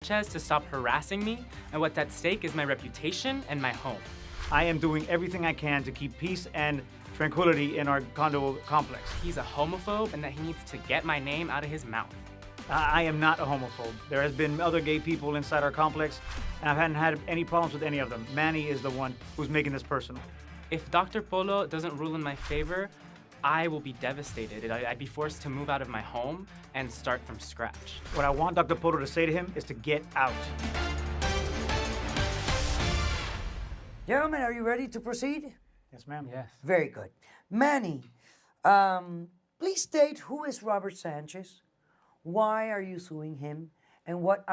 Sanchez to stop harassing me, and what's at stake is my reputation and my home. I am doing everything I can to keep peace and tranquility in our condo complex. He's a homophobe and that he needs to get my name out of his mouth. I am not a homophobe. There has been other gay people inside our complex, and I haven't had any problems with any of them. Manny is the one who's making this personal. If Dr. Polo doesn't rule in my favor, I will be devastated. I'd be forced to move out of my home and start from scratch. What I want Dr. Polo to say to him is to get out. Gentlemen, are you ready to proceed? Yes, ma'am. Yes. Very good. Manny, please state who is Robert Sanchez, why are you suing him, and what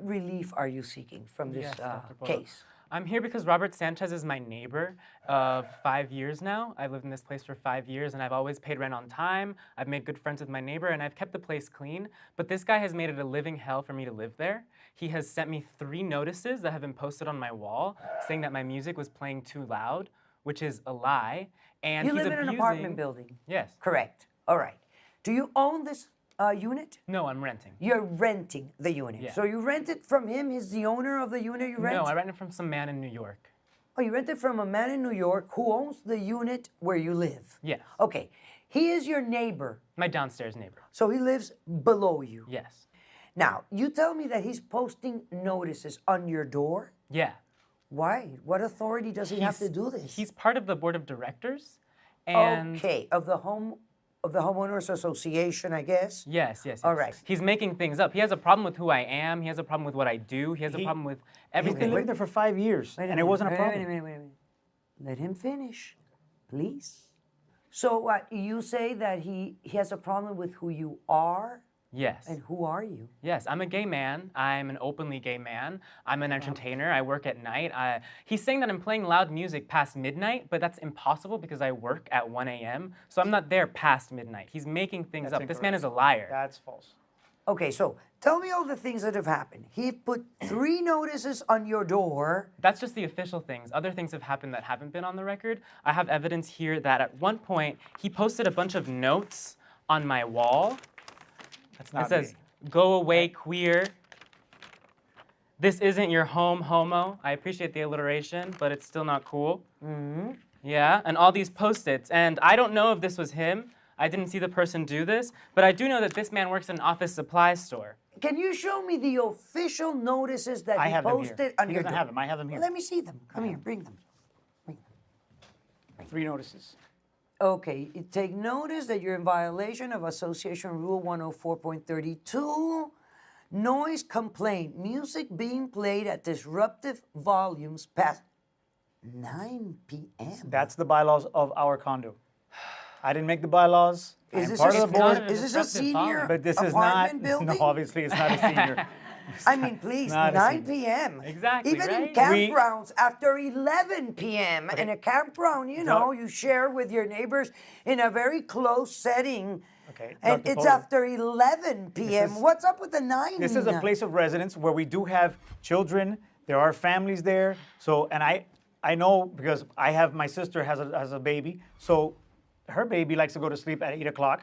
relief are you seeking from this Yes, Dr. Polo. case? I'm here because Robert Sanchez is my neighbor of 5 years now. I've lived in this place for 5 years and I've always paid rent on time. I've made good friends with my neighbor and I've kept the place clean. But this guy has made it a living hell for me to live there. He has sent me 3 notices that have been posted on my wall saying that my music was playing too loud, which is a lie. And You he's live in an abusing- apartment building? Yes. Correct. All right. Do you own this unit? No, I'm renting. You're renting the unit. Yeah. So you rent it from him? He's the owner of the unit you rent? No, I rent it from some man in New York. Oh, you rent it from a man in New York who owns the unit where you live? Yes. Okay. He is your neighbor. My downstairs neighbor. So he lives below you. Yes. Now, you tell me that he's posting notices on your door? Yeah. Why? What authority does he have to do this? He's part of the board of directors. And Okay, of the homeowners association, I guess. Yes. All right. He's making things up. He has a problem with who I am. He has a problem with what I do. He has a problem with He's everything. been living there for 5 years, Wait a and it minute, wasn't a problem. Wait a minute. Let him finish, please. So what, you say that he has a problem with who you are? Yes. And who are you? Yes, I'm a gay man. I'm an openly gay man. I'm an entertainer. I work at night. He's saying that I'm playing loud music past midnight, but that's impossible because I work at 1 a.m. So I'm not there past midnight. He's making things That's up. This man incorrect. is a liar. That's false. Okay, so tell me all the things that have happened. He put 3 notices on your door. That's just the official things. Other things have happened that haven't been on the record. I have evidence here that at one point he posted a bunch of notes on my wall. That's not It says, me. "Go away, queer. This isn't your home, homo." I appreciate the alliteration, but it's still not cool. Mm-hmm. Yeah, and all these post-its. And I don't know if this was him. I didn't see the person do this, but I do know that this man works in an office supply store. Can you show me the official notices that I he have them posted here. on He your doesn't door? have them. I have them here. Well, let me see them. Come here, bring them. 3 notices. Okay, you take notice that you're in violation of Association Rule 104.32. Noise complaint. Music being played at disruptive volumes past 9 p.m. That's the bylaws of our condo. I didn't make the bylaws. I Is am this part a- of the not board. an Is this a disruptive senior volume. But this is not. apartment building? No, obviously it's not a senior. I mean, please, not a 9 senior. p.m. Exactly, Even in right? campgrounds after 11 p.m. In a campground, you know, you share with your neighbors in a very close setting. Okay, And Dr. it's Polo. after 11 p.m. is- What's up with the 9? This is a place of residence where we do have children. There are families there. So, and I know because I have, my sister has a baby. So her baby likes to go to sleep at 8 o'clock.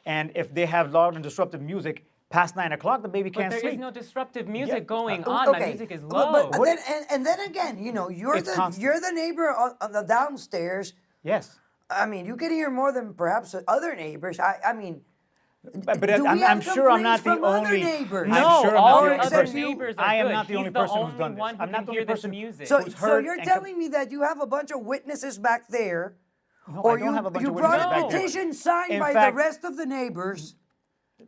And if they have loud and disruptive music past 9 o'clock, the baby But can't there sleep. is no disruptive music Yeah. going on. My music is low. But then, and then again, you know, It's constant. you're the neighbor on the downstairs. Yes. I mean, you can hear more than perhaps other neighbors. I mean, But do we I'm have sure I'm not complaints the from other only. neighbors? I'm No, sure I'm all not the the only other person. neighbors are I am good. not the only He's the person who's only done this. one who I'm not can the hear only this person music. So, who's so heard you're and telling me that you have a bunch of witnesses back there, No, or I don't have a bunch you of brought witnesses a back there. petition signed In by fact, the rest of the neighbors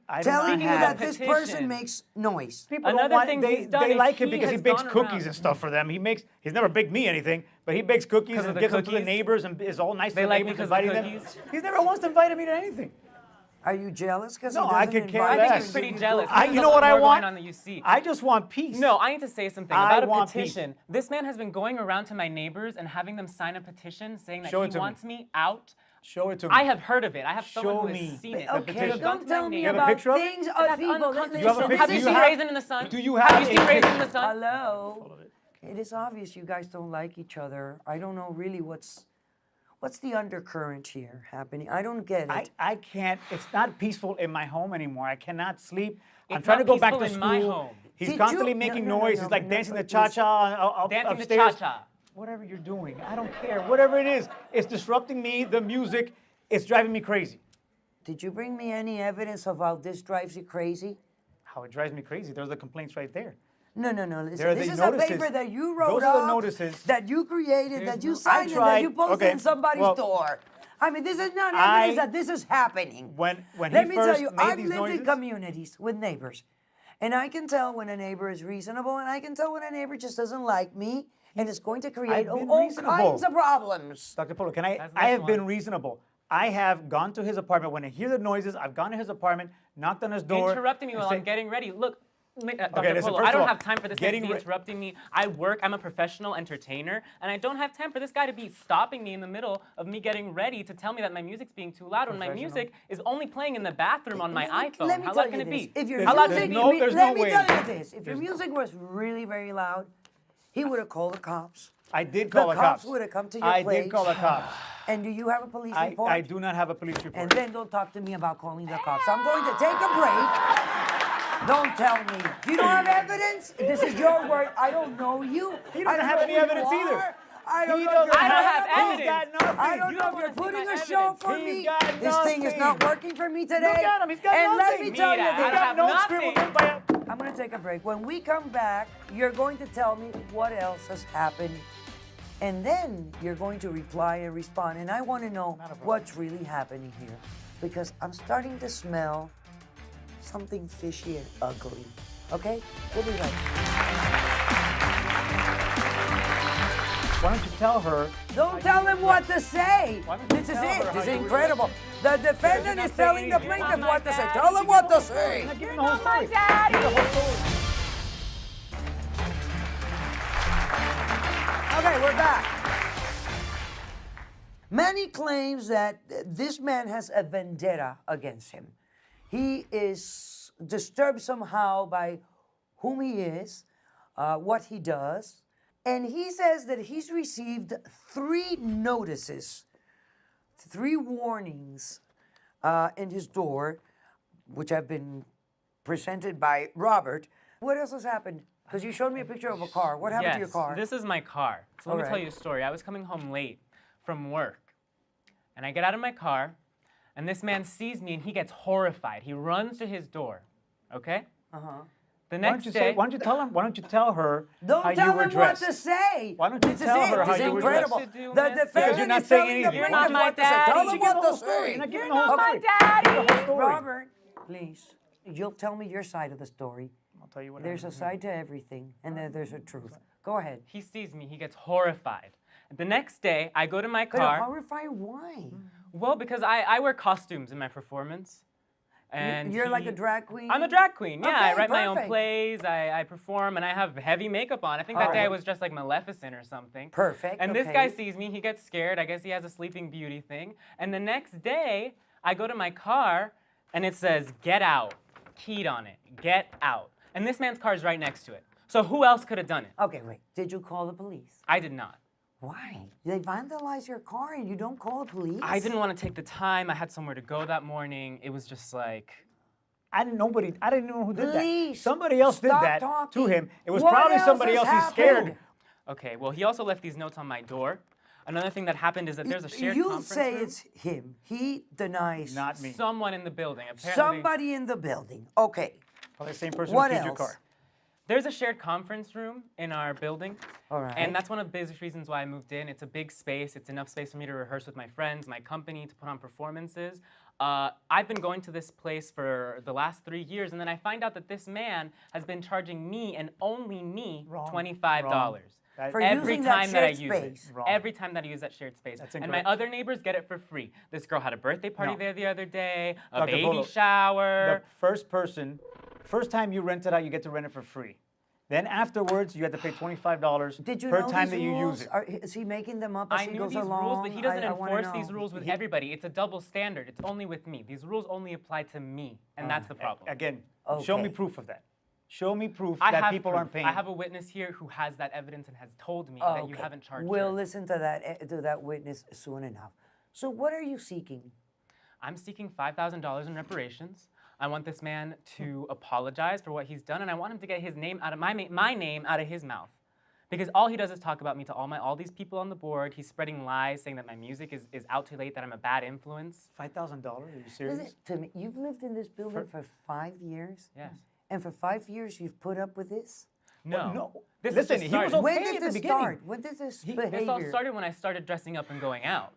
I do telling not you have. that this person petition. makes noise. People Another don't want, thing they, he's done they is like him he because he has bakes gone cookies around- and stuff for them. He's never baked me anything, but he bakes cookies 'Cause and of the gives them to the cookies? neighbors and is all nice They to the like me neighbors, 'cause of the inviting them. cookies? He's never once invited me to anything. Are you jealous? Because No, I could care I less. think he's pretty jealous. I- There's you a know lot what I more want? going on than you see. I just want peace. No, I need to say something I about a want petition. This man has been going around to my neighbors and having them sign a petition saying that Show it he to me. wants me out. Show it to me. I have heard of it. I have someone Show who me has seen it. the Okay, petition. don't tell me You have a about picture of it? things That's of people. unconstitutional. You have a picture? Have Do you you seen have- Raisin in the Sun? do you Have have you a seen Raisin in the picture? Sun? Hello. It is obvious you guys don't like each other. I don't know really what's the undercurrent here happening. I don't get it. I can't. It's not peaceful in my home anymore. I cannot sleep. I'm It's trying to not go back to peaceful school. in my home. He's Did constantly you- making no, no, noise. no, He's like no, dancing the please. cha-cha Dancing the upstairs. cha-cha. Whatever you're doing, I don't care. Whatever it is, it's disrupting me, the music. It's driving me crazy. Did you bring me any evidence of how this drives you crazy? How it drives me crazy. There's the complaints right there. No. There Listen, are this the is notices. a paper that you wrote Those are the up, notices. that you created, that you no- signed, and that tried- you posted okay, in somebody's well, door. I mean, this is not I- evidence that this is happening. When Let he me first tell you, made I've these lived in noises, communities with neighbors, and I can tell when a neighbor is reasonable, and I can tell when a neighbor just doesn't like me, and it's going to create I've been all reasonable. kinds of problems. Dr. Polo, That's I have one. been reasonable. I have gone to his apartment. When I hear the noises, I've gone to his apartment, knocked on his door. You're interrupting me and while say- I'm getting ready. Look, Dr. listen, Polo, first I don't of all, have time for this man to getting be re- interrupting me. I work, I'm a professional entertainer, and I don't have time for this guy to be stopping me in the middle of me getting ready to tell me that my music's being too loud when my music is only playing in the bathroom on my iPhone. Let me How tell loud can you it this. be? If your How loud music, can it no- be? there's let no me tell way. you this. If your music was really very loud, he would have called the cops. I did call The the cops cops. would have come to your I place. did call the cops. And do you have a police report? I do not have a police report. And then don't talk to me about calling the cops. I'm going to take a break. Don't tell me. If you don't have evidence, this is your word. I don't know you. He I doesn't don't have know any who you evidence either. are. I don't He know if doesn't you're I don't have credible. evidence. He's got nothing. I don't You know don't if you're wanna see putting my a show evidence. for He's me. got This thing is not nothing. working for me today. Look at him. He's got and let nothing. me tell you Mira, this. I He's got no nothing. scribbled in by a- I'm going to take a break. When we come back, you're going to tell me what else has happened. And then you're going to reply and respond. And I want to know what's really happening here. Because I'm starting to smell something fishy and ugly. Okay? We'll be right back. Why don't you tell her? Don't tell him what to say. Why don't you This is tell her it. how This is you were incredible. The defendant not is telling the saying plaintiff anything. what to say. You're Tell not him my what to daddy. say. You're not giving the whole story. daddy. Give the whole story. Okay, we're back. Manny claims that this man has a vendetta against him. He is disturbed somehow by whom he is, what he does, and he says that he's received 3 notices, 3 warnings in his door, which have been presented by Robert. What else has happened? Because you showed me a picture of a car. What happened to your car? This is my car. So let me tell Alright. you a story. I was coming home late from work, and I get out of my car, and this man sees me, and he gets horrified. He runs to his door, okay? Uh-huh. The Why next don't you day, say? Why don't you tell him? Why don't you tell her Don't how tell you were him dressed? what to say. Why don't you This tell is her it. how This is you were incredible. dressed? What to do, The man? Because defendant you're not is saying telling the anything. You're not plaintiff my what to say. daddy. Tell You him give what the to whole story. say. You're not giving You're the whole not my story. daddy. Give the whole story. Robert, please, you'll tell me your side of the story. I'll tell you what There's a happened. side to everything, and then there's a truth. Go ahead. He sees me, he gets horrified. The next day, I go to my But car. horrify, why? Well, because I wear costumes in my performance. And You're like a drag queen? I'm a drag queen, yeah. I Okay, write my own perfect. plays, I perform, and I have heavy makeup on. I think that day I Alright. was dressed like Maleficent or something. Perfect, And this okay. guy sees me, he gets scared. I guess he has a Sleeping Beauty thing. And the next day, I go to my car, and it says, "Get out," keyed on it, "Get out." And this man's car is right next to it. So who else could have done it? Okay, wait. Did you call the police? I did not. Why? They vandalize your car and you don't call the police? I didn't want to take the time. I had somewhere to go that morning. It was just like, I didn't know who did that. Please, Somebody else did stop that to talking. him. It was What probably else somebody has else he's scared. happened? okay, well, he also left these notes on my door. Another thing that happened is that there's a shared You conference say room. it's him. He denies Not me. Someone in the building. Apparently, somebody in the building. Okay. Probably the same person What who keyed your else? car. there's a shared conference room in our building. All right. And that's one of the biggest reasons why I moved in. It's a big space. It's enough space for me to rehearse with my friends, my company, to put on performances. I've been going to this place for the last 3 years, and then I find out that this man has been charging me and only me Wrong. $25. Wrong. That- For Every using that time that I shared use space. it. Wrong. Every time that I use that shared space. That's And my incorrect. other neighbors get it for free. This girl had a birthday party No. there the other day, a Dr. baby Polo, shower. The first time you rent it out, you get to rent it for free. Then afterwards, you have to pay $25 Did you per know time these that you rules? use it. Is he making them up as I he knew goes these along? rules, but he doesn't I wanna enforce these know. rules with everybody. It's a double standard. It's only with me. These rules only apply to me, and that's the problem. Again, show me Okay. proof of that. Show me proof I that have people proof. aren't paying. I have a witness here who has that evidence and has told me that you Okay. haven't charged We'll her. listen to that witness soon enough. So what are you seeking? I'm seeking $5,000 in reparations. I want this man to apologize for what he's done, and I want him to get his name out of my name out of his mouth. Because all he does is talk about me to all these people on the board. He's spreading lies, saying that my music is out too late, that I'm a bad influence. $5,000? Are you serious? Listen to me. You've lived in this building for 5 years? Yes. And for 5 years, you've put up with this? No. No. This is Listen, just he was started. okay When at did the this beginning. start? When did this behavior? This all started when I started dressing up and going out.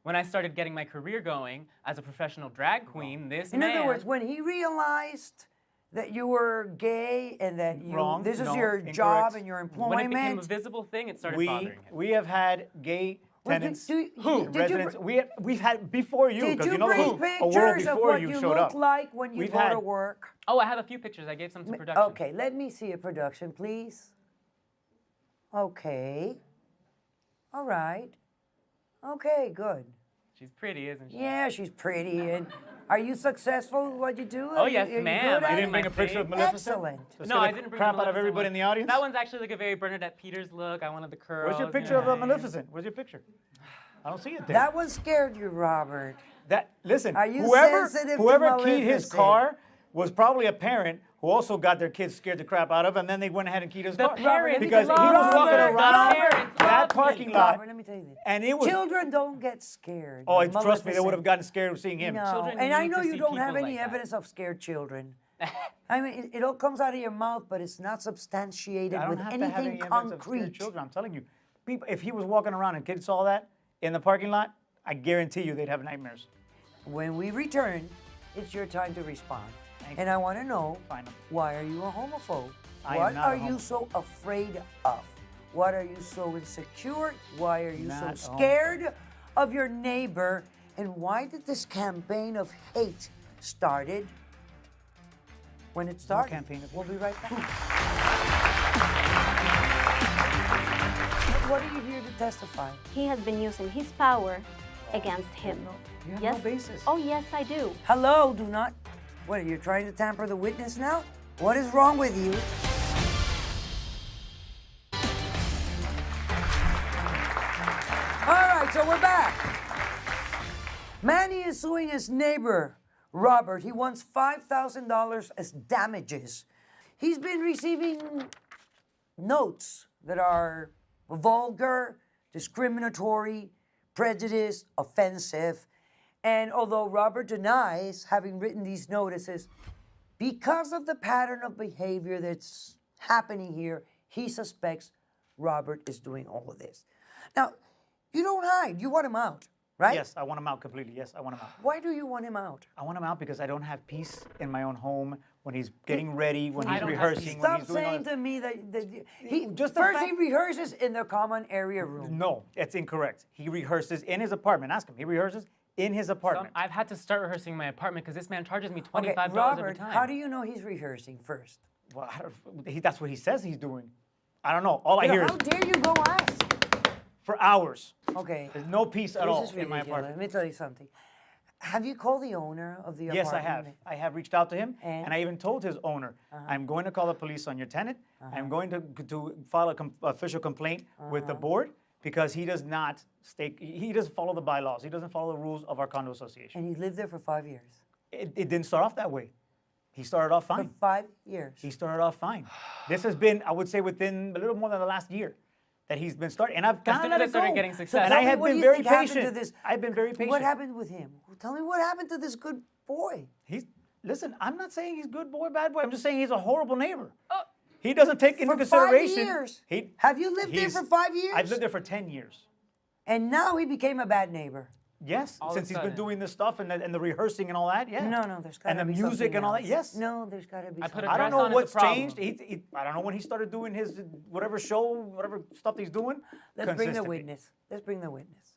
When I started getting my career going as a professional drag queen, this In man... other words, when he realized that you were gay and that you Wrong. this is No, your incorrect. job and your when employment. it became a visible thing, it started bothering him. We have had gay Well, tenants, did you residents. We've had before you, Did because you you know bring a world pictures of before what you you showed look up. like when you We've go had- to work? Oh, I have a few pictures. I gave some to production. Okay, let me see a production, please. Okay. All right. Okay, good. She's pretty, isn't she? Yeah, she's pretty. And are you successful at what you do? Oh, yes, Are you ma'am. good at I it? didn't bring a picture of Maleficent? Excellent. To No, scare I the didn't bring crap the out of everybody Maleficent in the one. audience. That one's actually like a very Bernadette Peters look. I wanted the curls. Where's your you picture of know. Maleficent? Where's your picture? I don't see it there. That one scared you, Robert. Listen, Are you whoever sensitive to keyed his Maleficent? car was probably a parent who also got their kids scared the crap out of, and then they went ahead and keyed his The car. parents because he was love walking it. around The parents that love parking it. lot, Robert, let me tell you this. and it was. Children don't get scared. Oh, of trust me, they would have Maleficent. gotten scared of seeing him. No, Children and I need know to you see don't have people any like that. evidence of scared children. I mean, it all comes out of your mouth, but it's not substantiated I don't with have to have anything any evidence of scared concrete. children. I'm telling you, people. If he was walking around and kids saw that in the parking lot, I guarantee you they'd have nightmares. When we return, it's your time to respond. Thank And I want to know, Fine. why are you a homophobe? I am What not a are you homophobe. so afraid of? What are you so insecure? Why are you Not so a homophobe. scared of your neighbor? And why did this campaign of hate started when it started? campaign of We'll be right back. What are you here to testify? He has been using his power against him. You have yes. no basis. Oh, yes, I do. Hello, do not. What, are you trying to tamper the witness now? What is wrong with you? All right, so we're back. Manny is suing his neighbor, Robert. He wants $5,000 as damages. He's been receiving notes that are vulgar, discriminatory, prejudiced, offensive. And although Robert denies having written these notices, because of the pattern of behavior that's happening here, he suspects Robert is doing all of this. Now, you don't hide. You want him out, right? Yes, I want him out completely. Yes, I want him out. Why do you want him out? I want him out because I don't have peace in my own home when he's getting ready, when I he's don't have rehearsing, when Stop he's doing all saying this. to me that he Just the first fact- he rehearses in the common area room. No, it's incorrect. He rehearses in his apartment. Ask him. He rehearses in his apartment. I've had to start rehearsing in my apartment because this man charges me Okay, $25 every Robert, time. how do you know he's rehearsing first? Well, that's what he says he's doing. I don't know. All I hear How is dare you go ask? for hours. Okay. There's no peace at This all is in my ridiculous. apartment. Let me tell you something. Have you called the owner of the Yes, I apartment? have. I have reached out to him, And? and I even told his owner, I'm going to call the police on your tenant. I'm going to file an official complaint with the board because he does not he doesn't follow the bylaws. He doesn't follow the rules of our condo association. And he lived there for 5 years. It didn't start off that way. He started off For fine. 5 years. He started off fine. This has been, I would say, within a little more than the last year that he's been starting. And I've As kind soon of as let I it started go. getting So success. And tell I me, have what do been you very think happened to patient. this- I've been very patient. What happened with him? Tell me what happened to this good boy. Listen, I'm not saying he's good boy, bad boy. I'm just saying he's a horrible neighbor. He doesn't take into For 5 consideration. years. He, Have you lived there he's- for 5 years? I've lived there for 10 years. And now he became a bad neighbor. Yes, All of since a he's been sudden. doing this stuff and the rehearsing and all that. Yeah. No, there's got to And be the music something and all that. else. Yes. No, there's got to be I put something. a I don't dress know on is what's the problem. changed. I don't know when he started doing his whatever show, whatever stuff he's doing. Let's bring the consistently. witness. Let's bring the witness.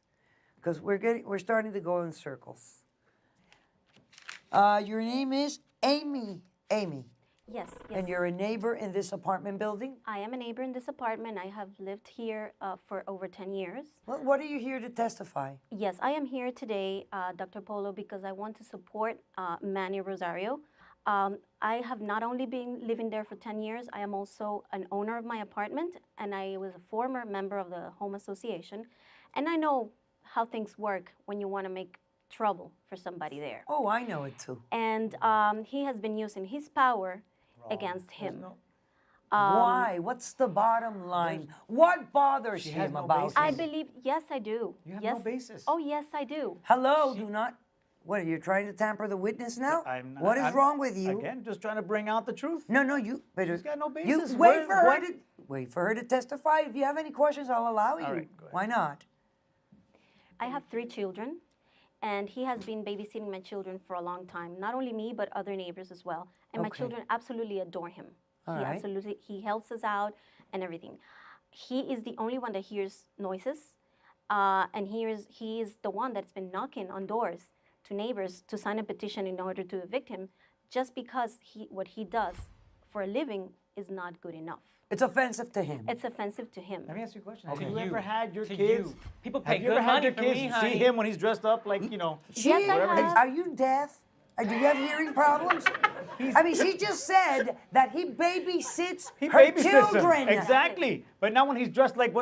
Because we're starting to go in circles. Your name is Amy. Amy. Yes, yes. And you're a neighbor in this apartment building? I am a neighbor in this apartment. I have lived here for over 10 years. What are you here to testify? Yes, I am here today, Dr. Polo, because I want to support Manny Rosario. I have not only been living there for 10 years, I am also an owner of my apartment, and I was a former member of the Home Association. And I know how things work when you want to make trouble for somebody there. Oh, I know it too. And he has been using his power against him. Why? What's the bottom line? What bothers She has him no about basis. I this? believe, yes, I do. You have yes. no basis. Oh, yes, I do. Hello, do not. What, are you trying to tamper the witness now? What is wrong with you? Again, just trying to bring out the truth. No, you. But She's got no You basis. wait for her to testify. If you have any questions, I'll allow you. right, go ahead. Why not? I have 3 children, and he has been babysitting my children for a long time. Not only me, but other neighbors as well. And my Okay. children absolutely adore him. All He right. absolutely, he helps us out and everything. He is the only one that hears noises, and he is the one that's been knocking on doors to neighbors to sign a petition in order to evict him, just because what he does for a living is not good enough. It's offensive to him. It's offensive to him. Let me ask you a question. Okay. Have you To ever you. had your To kids? you. People pay Have you good ever had money your for kids me, see honey. him when he's dressed up like, you know? Yes, I have. Are you deaf? Do you have hearing problems? I mean, she just said that he babysits He her babysits children. him. Exactly. But now when he's dressed like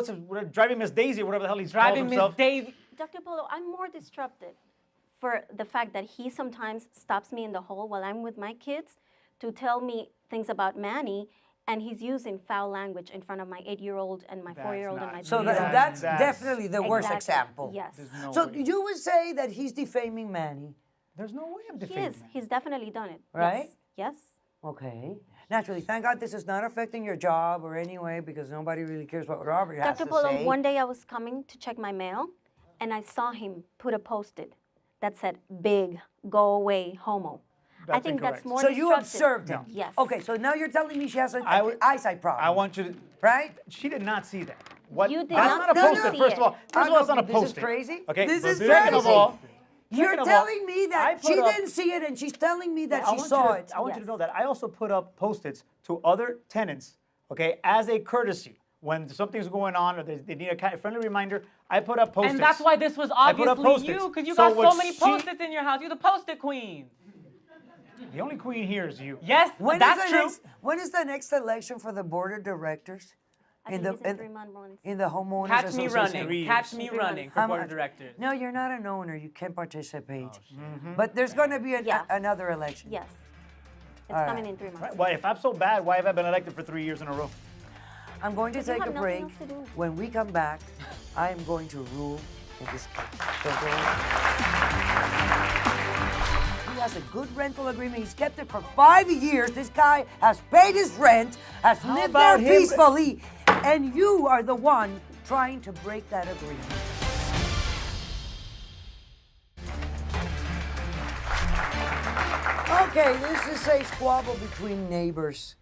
driving Miss Daisy or whatever the hell he's calls Driving Miss himself. Daisy. Dr. Polo, I'm more disrupted for the fact that he sometimes stops me in the hall while I'm with my kids to tell me things about Manny, and he's using foul language in front of my 8-year-old and my 4-year-old and my not- So 3-year-old. that's That's- definitely the worst Exactly. example. Yes. No So way. you would say that he's defaming Manny, There's no way I'm He defaming is. him. He's definitely done it. Right? Yes. Yes. okay? Naturally, thank God this is not affecting your job or any way because nobody really cares what Robert has Dr. to Polo, say. one day I was coming to check my mail, and I saw him put a post-it that said, "Big, go away, homo." I That's think incorrect. that's more So you disruptive. observed him? Yes. Okay, so now you're telling me she has an I would- eyesight problem. I want you to. Right? She did not see that. What? You did That's not not a see post-it. it. First of all, it's not a This is post-it. crazy. Okay. This but is second of crazy. all, You're second of all, telling me I that put she up- didn't see it and she's telling me that I she want saw you to- it. I want you to Yes. know that I also put up post-its to other tenants, okay, as a courtesy. When something's going on or they need a friendly reminder, I put up post-its. And that's why this was I put up obviously you, Post-its. because you So got what so many she- post-its in your house. You're the post-it queen. The only queen here is you. Yes, that's true. When is the next election for the board of directors? I think it's in 3-month runs. in the homeowners Catch me association? running. 3 Catch years. me 3 running months. for How board of much? directors. No, you're not an owner. You can't participate. Mm-hmm. But there's going to be Yeah. another election. Yes. It's All coming right. in 3 months. Right? Well, if I'm so bad, why have I been elected for 3 years in a row? I'm going to Because you take a have nothing break. else to do. When we come back, I am going to rule in this case. Don't go away. He has a good rental agreement. He's kept it for 5 years. This guy has paid his rent, has How lived there about him? peacefully, and you are the one trying to break that agreement. Okay, this is a squabble between neighbors.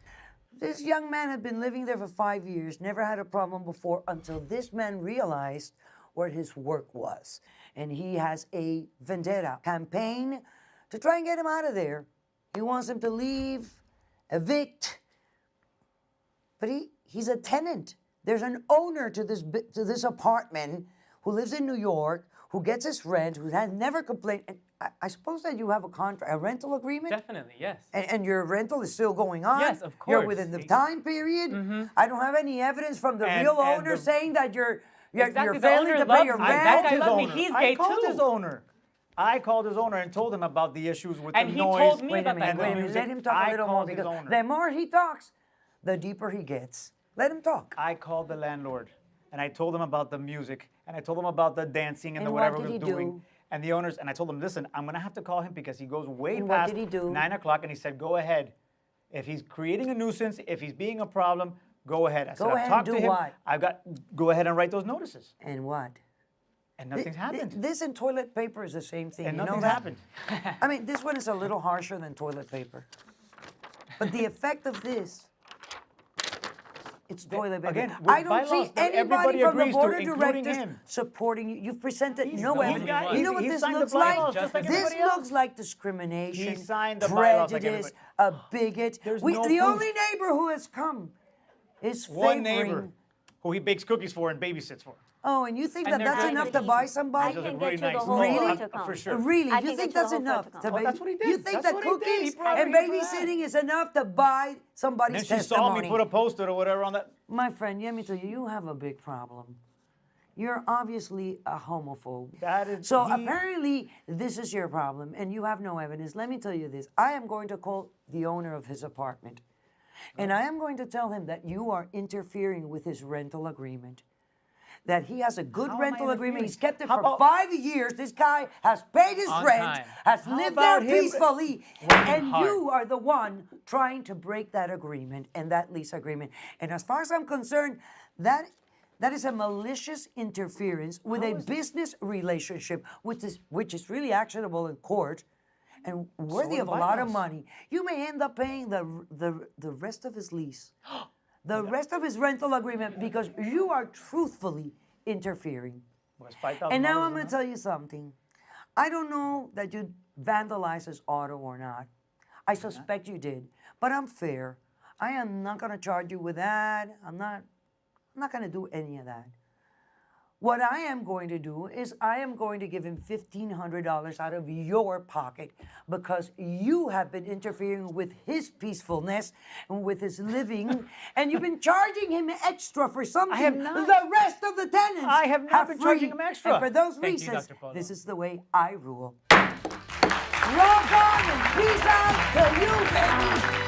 This young man had been living there for 5 years, never had a problem before until this man realized what his work was. And he has a vendetta campaign to try and get him out of there. He wants him to leave, evict. But he's a tenant. There's an owner to this apartment who lives in New York, who gets his rent, who has never complained. And I suppose that you have a contract, a rental agreement? Definitely, yes. And your rental is still going on? Yes, of You're course. within the time period? I don't have any evidence from the And- real and owner the- saying that you're Exactly, the failing owner to pay your loves me. rent? That guy loves me. He's gay I called too. his owner. I called his owner and told him about the issues with And the he noise. told me Wait a about minute, that. wait a though. minute. Let him talk I a little more called his because owner. the more he talks, the deeper he gets. Let him talk. I called the landlord and I told him about the music and I told him about the dancing and, And the what whatever did he he was doing. do? And the owners, and I told him, listen, I'm gonna have to call him because he goes way And what past did he do? 9 o'clock. And he said, go ahead. If he's creating a nuisance, if he's being a problem, go ahead. I said, Go I've ahead talked and to do him. what? Go ahead and write those notices. And what? And nothing's happened. This and toilet paper is the same thing. And you know nothing's that? happened. I mean, this one is a little harsher than toilet paper. But the effect of this, it's toilet paper. again, with I don't bylaws see that anybody everybody from the agrees to, board of including directors him. supporting you. You've presented He's no the evidence. one. You know what He this signed the looks bylaws like? just like This everybody looks else. like discrimination, He signed the bylaws like prejudice, everybody. a bigot. There's We, no the proof. only neighbor who has come is One favoring. neighbor who he bakes cookies for and babysits for. Oh, and you think And that they're that's very enough nice to buy people. somebody? I can really get you the nice. whole Really? floor to come. For sure. Really? I You can think get you that's the whole enough? floor to to come. Well, that's what he did. You think That's that what he did. He cookies brought and it in for that. babysitting is enough to buy somebody's And then she saw testimony? me put a post-it or whatever on that. My friend, let me tell you, you have a big problem. You're obviously a homophobe. That is So he- apparently this is your problem and you have no evidence. Let me tell you this. I am going to call the owner of his apartment. And I am going to tell him that you are interfering with his rental agreement. That he has a good How am I rental agreement. He's kept it How for about- 5 years. This guy has paid his On rent, time. has How lived there about him peacefully, working and hard? you are the one trying to break that agreement and that lease agreement. And as far as I'm concerned, that is a malicious interference with a business relationship, which is really actionable in court and worthy the of a lot of bylaws. money. You may end up paying the rest of his lease, the rest of his rental agreement, because you are truthfully interfering. Was $5,000 And now I'm going enough? to tell you something. I don't know that you vandalized his auto or not. I suspect you did, but I'm fair. I am not going to charge you with that. I'm not going to do any of that. What I am going to do is I am going to give him $1,500 out of your pocket because you have been interfering with his peacefulness and with his living, and you've been charging him extra for something have not. the rest of the tenants I have not been charging free. him extra. And for those Thank you, reasons, Dr. Polo. this is the way I rule. Rock on and peace out to you, baby.